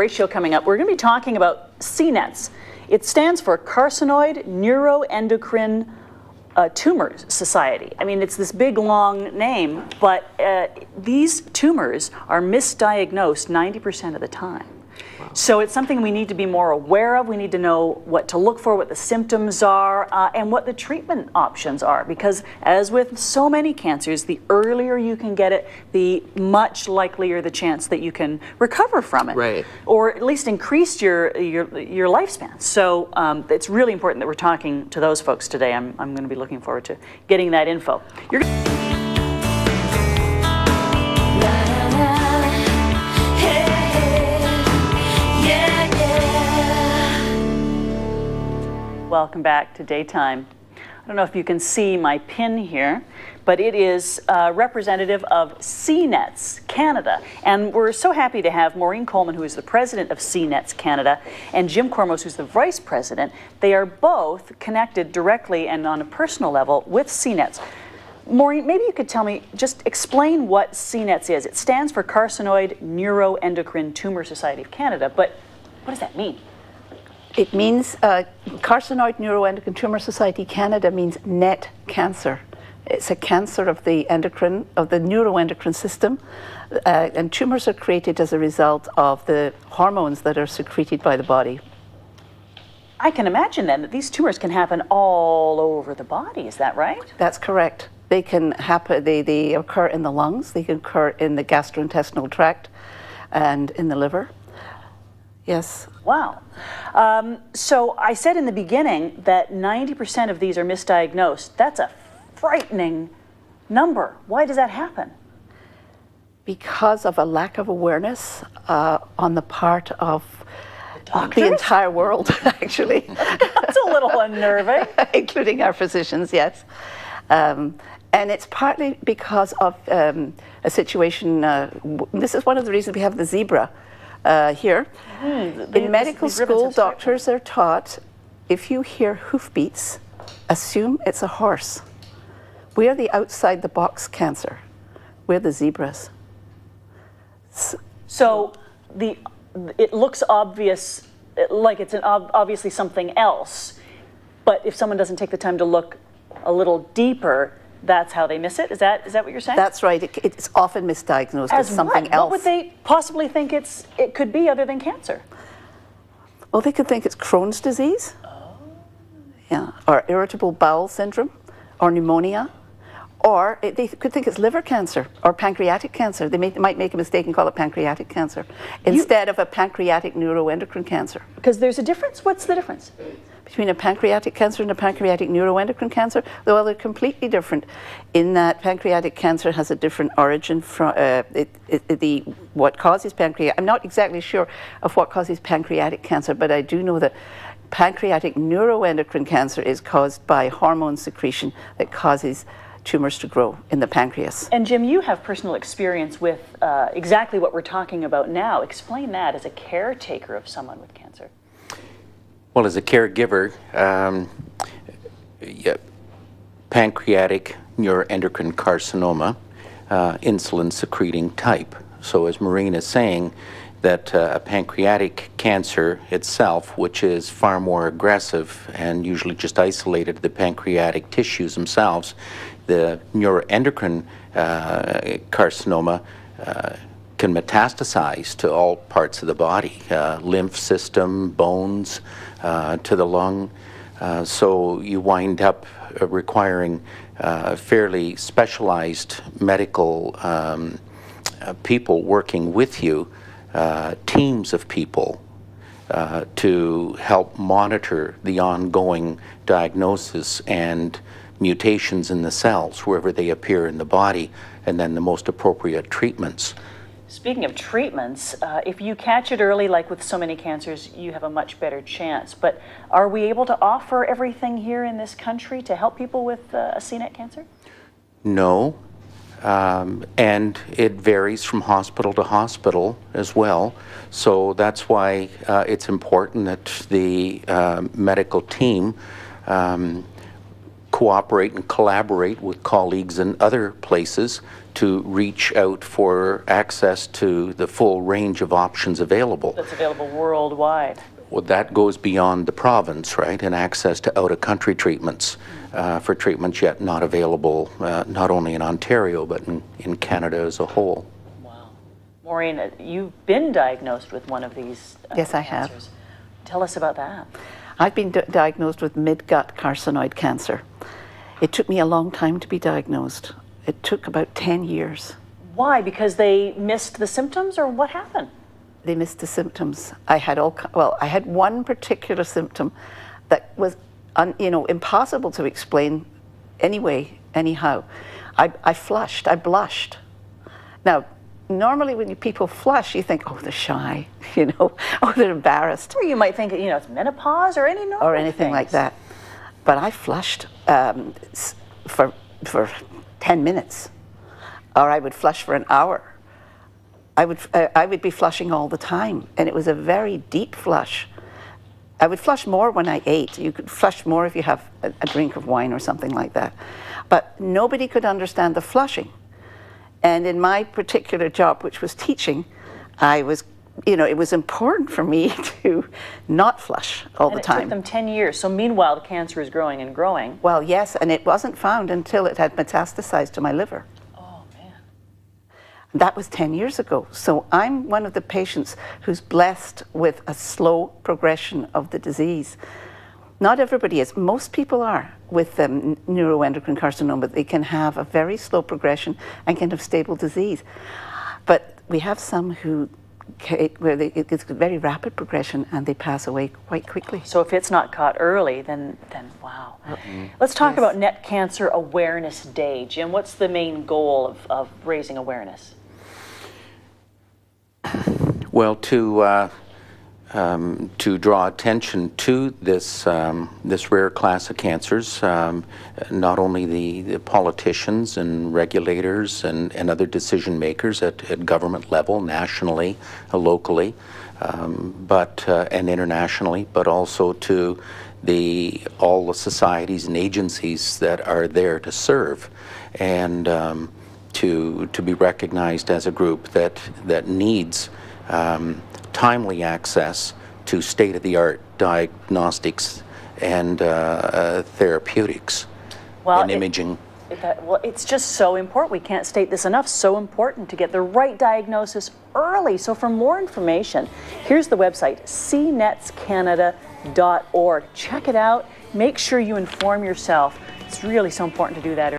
great show coming up. We're going to be talking about CNETS. It stands for Carcinoid NeuroEndocrine Tumor Society. I mean, it's this big, long name, but these tumors are misdiagnosed 90% of the time. Wow. So it's something we need to be more aware of. We need to know what to look for, what the symptoms are, and what the treatment options are. Because as with so many cancers, the earlier you can get it, the much likelier the chance that you can recover from it. Right. Or at least increase your lifespan. So it's really important that we're talking to those folks today. I'm going to be looking forward to getting that info. Welcome back to Daytime. I don't know if you can see my pin here, but it is representative of CNETS Canada. And we're so happy to have Maureen Coleman, who is the president of CNETS Canada, and Jim Kormos, who's the vice president. They are both connected directly and on a personal level with CNETS. Maureen, maybe you could tell me, just explain what CNETS is. It stands for Carcinoid NeuroEndocrine Tumor Society of Canada, but what does that mean? It means Carcinoid NeuroEndocrine Tumor Society Canada means NET cancer. It's a cancer of the endocrine, of the neuroendocrine system, and tumors are created as a result of the hormones that are secreted by the body. I can imagine then that these tumors can happen all over the body. Is that right? That's correct. They can happen. They occur in the lungs. They can occur in the gastrointestinal tract, and in the liver. Yes. Wow. So I said in the beginning that 90% of these are misdiagnosed. That's a frightening number. Why does that happen? Because of a lack of awareness on the part of the entire world, actually. That's a little unnerving. Including our physicians, yes. And it's partly because of a situation, this is one of the reasons we have the zebra here. In medical school, doctors are taught, if you hear hoofbeats, assume it's a horse. We are the outside the box cancer. We're the zebras. So it looks obvious, like it's obviously something else, but if someone doesn't take the time to look a little deeper, that's how they miss it? Is that what you're saying? That's right. It's often misdiagnosed as something else. What would they possibly think it could be other than cancer? Well, they could think it's Crohn's disease. Oh. Yeah, or irritable bowel syndrome, or pneumonia, or they could think it's liver cancer or pancreatic cancer. They might make a mistake and call it pancreatic cancer instead of a pancreatic neuroendocrine cancer. Because there's a difference? What's the difference? Between a pancreatic cancer and a pancreatic neuroendocrine cancer, well, they're completely different in that pancreatic cancer has a different origin from what causes pancreatic. I'm not exactly sure of what causes pancreatic cancer, but I do know that pancreatic neuroendocrine cancer is caused by hormone secretion that causes tumors to grow in the pancreas. And Jim, you have personal experience with exactly what we're talking about now. Explain that as a caretaker of someone with cancer. Well, as a caregiver, pancreatic neuroendocrine carcinoma, insulin secreting type. So as Maureen is saying, that pancreatic cancer itself, which is far more aggressive and usually just isolated to the pancreatic tissues themselves, the neuroendocrine carcinoma can metastasize to all parts of the body, lymph system, bones, to the lung. So you wind up requiring fairly specialized medical people working with you, teams of people to help monitor the ongoing diagnosis and mutations in the cells wherever they appear in the body, and then the most appropriate treatments. Speaking of treatments, if you catch it early, like with so many cancers, you have a much better chance. But are we able to offer everything here in this country to help people with a CNET cancer? No, and it varies from hospital to hospital as well. So that's why it's important that the medical team cooperate and collaborate with colleagues in other places to reach out for access to the full range of options available. That's available worldwide. Well, that goes beyond the province, right? And access to out-of-country treatments for treatments yet not available, not only in Ontario, but in Canada as a whole. Wow. Maureen, you've been diagnosed with one of these Yes, I have. cancers. Tell us about that. I've been diagnosed with mid-gut carcinoid cancer. It took me a long time to be diagnosed. It took about 10 years. Why? Because they missed the symptoms, or what happened? They missed the symptoms. I had I had one particular symptom that was, impossible to explain anyhow. I flushed, I blushed. Now, normally when people flush, you think, oh, they're shy, oh, they're embarrassed. Or you might think, it's menopause or any normal Or anything things. like that. But I flushed for 10 minutes, or I would flush for an hour. I would be flushing all the time, and it was a very deep flush. I would flush more when I ate. You could flush more if you have a drink of wine or something like that. But nobody could understand the flushing. And in my particular job, which was teaching, it was important for me to not flush all the time. And it took them 10 years. So meanwhile, the cancer is growing and growing. Well, yes, and it wasn't found until it had metastasized to my liver. Oh, man. That was 10 years ago. So I'm one of the patients who's blessed with a slow progression of the disease. Not everybody is. Most people are with neuroendocrine carcinoma. They can have a very slow progression and can have stable disease. But we have some where it's a very rapid progression and they pass away quite quickly. So if it's not caught early, then wow. Let's talk about Net Cancer Awareness Day. Jim, what's the main goal of raising awareness? Well, to draw attention to this rare class of cancers, not only the politicians and regulators and other decision makers at government level, nationally, locally, and internationally, but also to all the societies and agencies that are there to serve, and to be recognized as a group that needs timely access to state-of-the-art diagnostics and therapeutics and imaging. It's just so important. We can't state this enough. So important to get the right diagnosis early. So for more information, here's the website, CNETSCanada.org. Check it out. Make sure you inform yourself. It's really so important to do that.